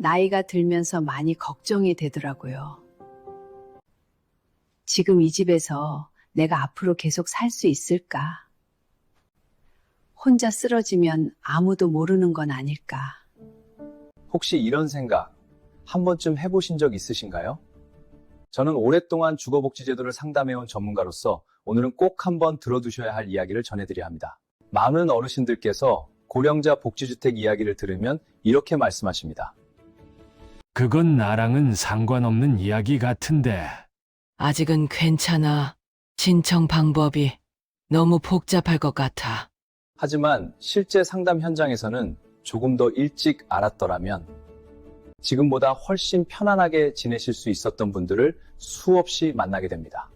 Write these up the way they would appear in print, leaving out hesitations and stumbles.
나이가 들면서 많이 걱정이 되더라고요. 지금 이 집에서 내가 앞으로 계속 살 수 있을까? 혼자 쓰러지면 아무도 모르는 건 아닐까? 혹시 이런 생각 한 번쯤 해보신 적 있으신가요? 저는 오랫동안 주거복지제도를 상담해온 전문가로서 오늘은 꼭 한번 들어두셔야 할 이야기를 전해드려야 합니다. 많은 어르신들께서 고령자 복지주택 이야기를 들으면 이렇게 말씀하십니다. 그건 나랑은 상관없는 이야기 같은데. 아직은 괜찮아. 신청 방법이 너무 복잡할 것 같아. 하지만 실제 상담 현장에서는 조금 더 일찍 알았더라면 지금보다 훨씬 편안하게 지내실 수 있었던 분들을 수없이 만나게 됩니다.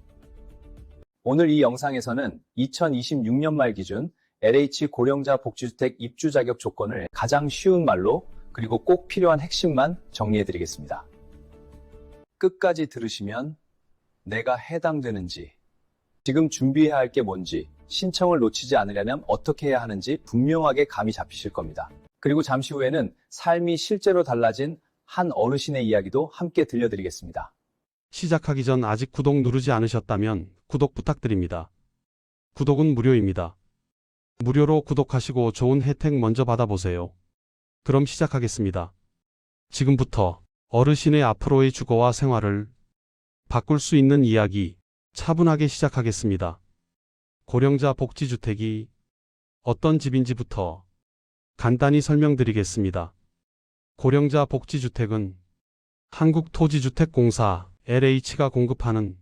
오늘 이 영상에서는 2026년 말 기준 LH 고령자 복지주택 입주 자격 조건을 가장 쉬운 말로 그리고 꼭 필요한 핵심만 정리해드리겠습니다. 끝까지 들으시면 내가 해당되는지, 지금 준비해야 할 게 뭔지, 신청을 놓치지 않으려면 어떻게 해야 하는지 분명하게 감이 잡히실 겁니다. 그리고 잠시 후에는 삶이 실제로 달라진 한 어르신의 이야기도 함께 들려드리겠습니다. 시작하기 전 아직 구독 누르지 않으셨다면 구독 부탁드립니다. 구독은 무료입니다. 무료로 구독하시고 좋은 혜택 먼저 받아보세요. 그럼 시작하겠습니다. 지금부터 어르신의 앞으로의 주거와 생활을 바꿀 수 있는 이야기 차분하게 시작하겠습니다. 고령자 복지주택이 어떤 집인지부터 간단히 설명드리겠습니다. 고령자 복지주택은 한국토지주택공사 LH가 공급하는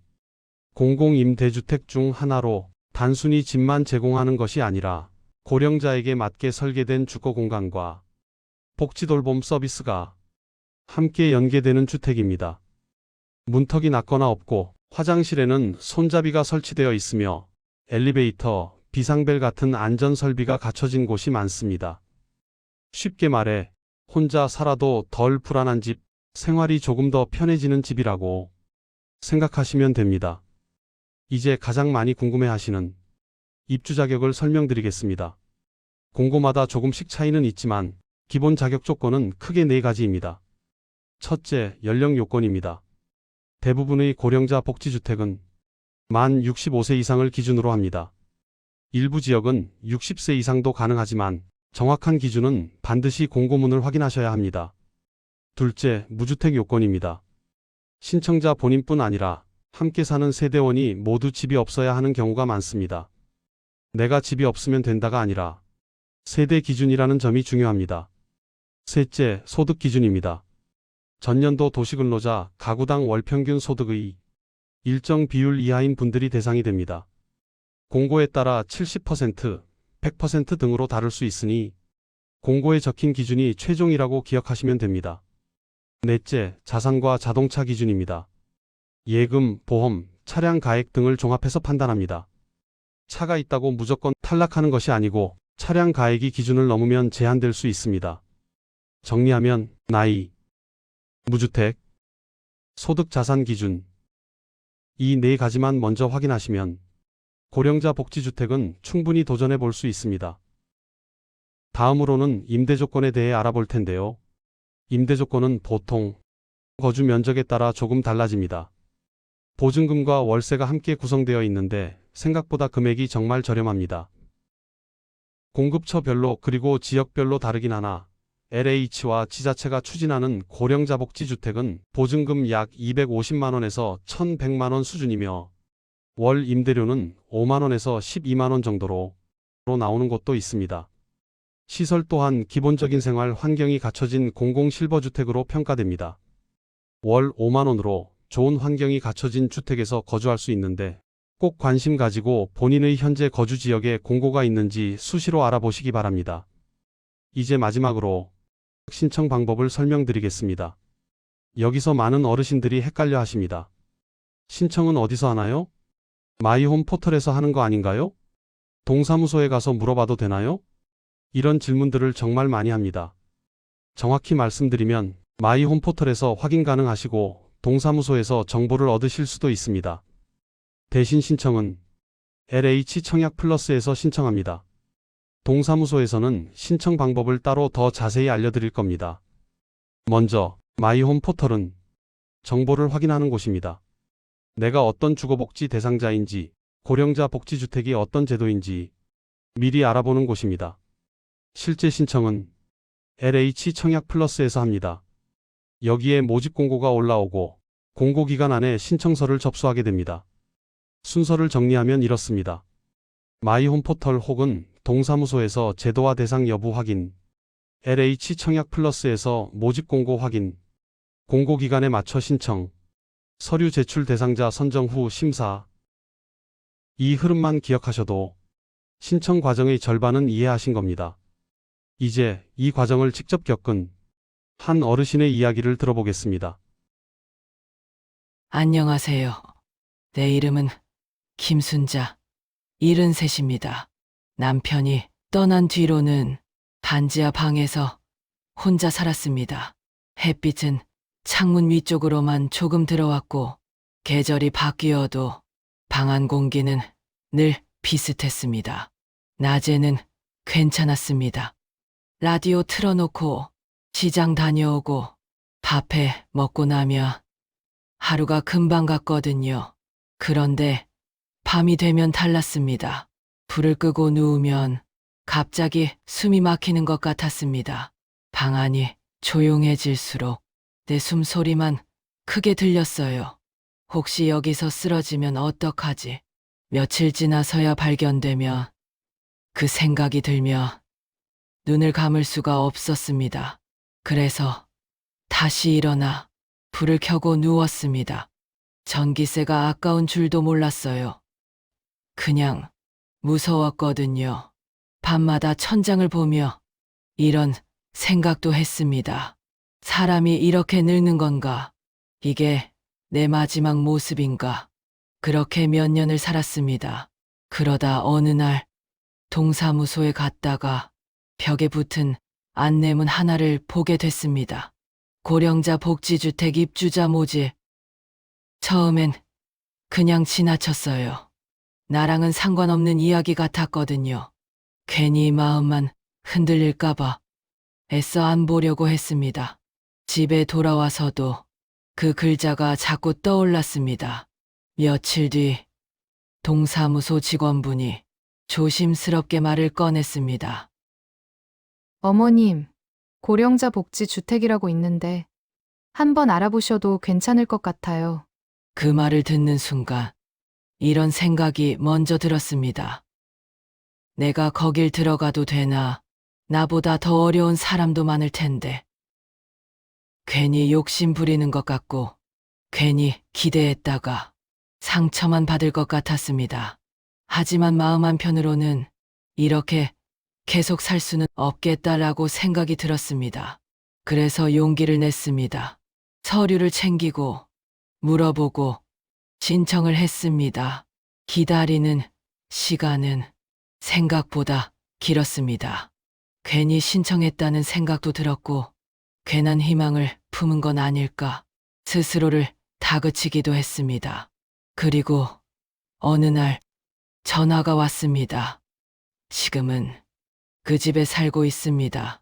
공공임대주택 중 하나로 단순히 집만 제공하는 것이 아니라 고령자에게 맞게 설계된 주거공간과 복지돌봄 서비스가 함께 연계되는 주택입니다. 문턱이 낮거나 없고 화장실에는 손잡이가 설치되어 있으며 엘리베이터, 비상벨 같은 안전설비가 갖춰진 곳이 많습니다. 쉽게 말해 혼자 살아도 덜 불안한 집, 생활이 조금 더 편해지는 집이라고 생각하시면 됩니다. 이제 가장 많이 궁금해하시는 입주 자격을 설명드리겠습니다. 공고마다 조금씩 차이는 있지만 기본 자격 조건은 크게 4가지입니다. 첫째, 연령 요건입니다. 대부분의 고령자 복지주택은 만 65세 이상을 기준으로 합니다. 일부 지역은 60세 이상도 가능하지만 정확한 기준은 반드시 공고문을 확인하셔야 합니다. 둘째, 무주택 요건입니다. 신청자 본인뿐 아니라 함께 사는 세대원이 모두 집이 없어야 하는 경우가 많습니다. 내가 집이 없으면 된다가 아니라 세대 기준이라는 점이 중요합니다. 셋째, 소득 기준입니다. 전년도 도시근로자 가구당 월평균 소득의 일정 비율 이하인 분들이 대상이 됩니다. 공고에 따라 70%, 100% 등으로 다를 수 있으니 공고에 적힌 기준이 최종이라고 기억하시면 됩니다. 넷째, 자산과 자동차 기준입니다. 예금, 보험, 차량 가액 등을 종합해서 판단합니다. 차가 있다고 무조건 탈락하는 것이 아니고 차량 가액이 기준을 넘으면 제한될 수 있습니다. 정리하면 나이, 무주택, 소득 자산 기준 이 4가지만 먼저 확인하시면 고령자 복지주택은 충분히 도전해 볼 수 있습니다. 다음으로는 임대 조건에 대해 알아볼 텐데요. 임대 조건은 보통 거주 면적에 따라 조금 달라집니다. 보증금과 월세가 함께 구성되어 있는데 생각보다 금액이 정말 저렴합니다. 공급처별로 그리고 지역별로 다르긴 하나 LH와 지자체가 추진하는 고령자 복지주택은 보증금 약 250만원에서 1100만원 수준이며 월 임대료는 5만원에서 12만원 정도로 나오는 곳도 있습니다. 시설 또한 기본적인 생활 환경이 갖춰진 공공실버주택으로 평가됩니다. 월 5만원으로 좋은 환경이 갖춰진 주택에서 거주할 수 있는데 꼭 관심 가지고 본인의 현재 거주 지역에 공고가 있는지 수시로 알아보시기 바랍니다. 이제 마지막으로 신청 방법을 설명드리겠습니다. 여기서 많은 어르신들이 헷갈려 하십니다. 신청은 어디서 하나요? 마이홈 포털에서 하는 거 아닌가요? 동사무소에 가서 물어봐도 되나요? 이런 질문들을 정말 많이 합니다. 정확히 말씀드리면 마이홈 포털에서 확인 가능하시고 동사무소에서 정보를 얻으실 수도 있습니다. 대신 신청은 LH 청약 플러스에서 신청합니다. 동사무소에서는 신청 방법을 따로 더 자세히 알려드릴 겁니다. 먼저 마이홈 포털은 정보를 확인하는 곳입니다. 내가 어떤 주거복지 대상자인지, 고령자 복지주택이 어떤 제도인지 미리 알아보는 곳입니다. 실제 신청은 LH 청약 플러스에서 합니다. 여기에 모집 공고가 올라오고 공고기간 안에 신청서를 접수하게 됩니다. 순서를 정리하면 이렇습니다. 마이홈 포털 혹은 동사무소에서 제도와 대상 여부 확인, LH 청약 플러스에서 모집 공고 확인, 공고 기간에 맞춰 신청, 서류 제출 대상자 선정 후 심사. 이 흐름만 기억하셔도 신청 과정의 절반은 이해하신 겁니다. 이제 이 과정을 직접 겪은 한 어르신의 이야기를 들어보겠습니다. 안녕하세요. 내 이름은 김순자, 73입니다. 남편이 떠난 뒤로는 반지하 방에서 혼자 살았습니다. 햇빛은 창문 위쪽으로만 조금 들어왔고 계절이 바뀌어도 방 안 공기는 늘 비슷했습니다. 낮에는 괜찮았습니다. 라디오 틀어놓고 시장 다녀오고 밥해 먹고 나면 하루가 금방 갔거든요. 그런데 밤이 되면 달랐습니다. 불을 끄고 누우면 갑자기 숨이 막히는 것 같았습니다. 방 안이 조용해질수록 내 숨소리만 크게 들렸어요. 혹시 여기서 쓰러지면 어떡하지? 며칠 지나서야 발견되며 그 생각이 들며 눈을 감을 수가 없었습니다. 그래서 다시 일어나 불을 켜고 누웠습니다. 전기세가 아까운 줄도 몰랐어요. 그냥 무서웠거든요. 밤마다 천장을 보며 이런 생각도 했습니다. 사람이 이렇게 늙는 건가? 이게 내 마지막 모습인가? 그렇게 몇 년을 살았습니다. 그러다 어느 날 동사무소에 갔다가 벽에 붙은 안내문 하나를 보게 됐습니다. 고령자 복지주택 입주자 모집. 처음엔 그냥 지나쳤어요. 나랑은 상관없는 이야기 같았거든요. 괜히 마음만 흔들릴까봐 애써 안 보려고 했습니다. 집에 돌아와서도 그 글자가 자꾸 떠올랐습니다. 며칠 뒤 동사무소 직원분이 조심스럽게 말을 꺼냈습니다. 어머님, 고령자 복지 주택이라고 있는데 한번 알아보셔도 괜찮을 것 같아요. 그 말을 듣는 순간 이런 생각이 먼저 들었습니다. 내가 거길 들어가도 되나? 나보다 더 어려운 사람도 많을 텐데. 괜히 욕심 부리는 것 같고 괜히 기대했다가 상처만 받을 것 같았습니다. 하지만 마음 한편으로는 이렇게 계속 살 수는 없겠다라고 생각이 들었습니다. 그래서 용기를 냈습니다. 서류를 챙기고 물어보고 신청을 했습니다. 기다리는 시간은 생각보다 길었습니다. 괜히 신청했다는 생각도 들었고 괜한 희망을 품은 건 아닐까 스스로를 다그치기도 했습니다. 그리고 어느 날 전화가 왔습니다. 지금은 그 집에 살고 있습니다.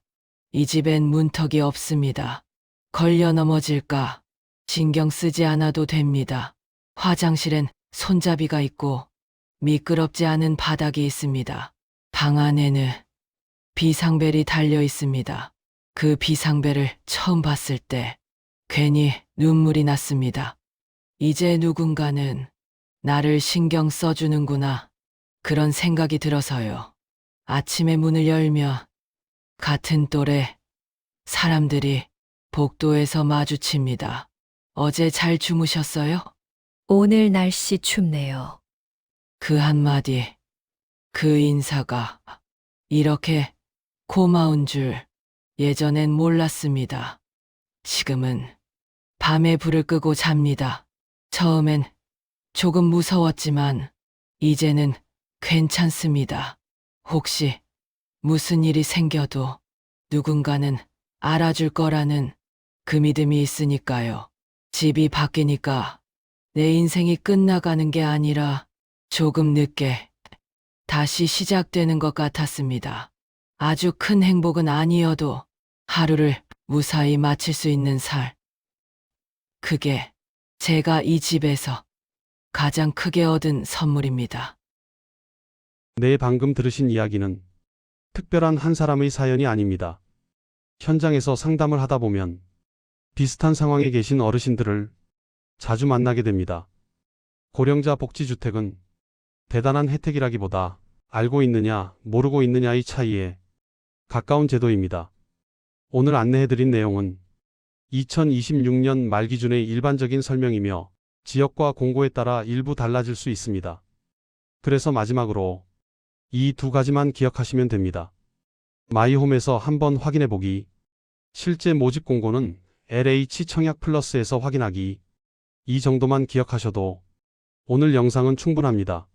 이 집엔 문턱이 없습니다. 걸려 넘어질까 신경 쓰지 않아도 됩니다. 화장실엔 손잡이가 있고 미끄럽지 않은 바닥이 있습니다. 방 안에는 비상벨이 달려 있습니다. 그 비상벨을 처음 봤을 때 괜히 눈물이 났습니다. 이제 누군가는 나를 신경 써주는구나. 그런 생각이 들어서요. 아침에 문을 열며 같은 또래 사람들이 복도에서 마주칩니다. 어제 잘 주무셨어요? 오늘 날씨 춥네요. 그 한마디, 그 인사가 이렇게 고마운 줄 예전엔 몰랐습니다. 지금은 밤에 불을 끄고 잡니다. 처음엔 조금 무서웠지만 이제는 괜찮습니다. 혹시 무슨 일이 생겨도 누군가는 알아줄 거라는 그 믿음이 있으니까요. 집이 바뀌니까 내 인생이 끝나가는 게 아니라 조금 늦게 다시 시작되는 것 같았습니다. 아주 큰 행복은 아니어도 하루를 무사히 마칠 수 있는 살. 그게 제가 이 집에서 가장 크게 얻은 선물입니다. 네, 방금 들으신 이야기는 특별한 한 사람의 사연이 아닙니다. 현장에서 상담을 하다 보면 비슷한 상황에 계신 어르신들을 자주 만나게 됩니다. 고령자 복지주택은 대단한 혜택이라기보다 알고 있느냐, 모르고 있느냐의 차이에 가까운 제도입니다. 오늘 안내해드린 내용은 2026년 말 기준의 일반적인 설명이며 지역과 공고에 따라 일부 달라질 수 있습니다. 그래서 마지막으로 이 두 가지만 기억하시면 됩니다. 마이홈에서 한번 확인해보기, 실제 모집 공고는 LH 청약 플러스에서 확인하기, 이 정도만 기억하셔도 오늘 영상은 충분합니다.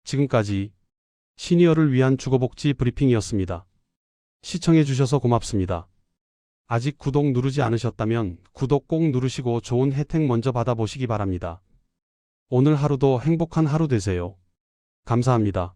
지금까지 시니어를 위한 주거복지 브리핑이었습니다. 시청해주셔서 고맙습니다. 아직 구독 누르지 않으셨다면 구독 꼭 누르시고 좋은 혜택 먼저 받아보시기 바랍니다. 오늘 하루도 행복한 하루 되세요. 감사합니다.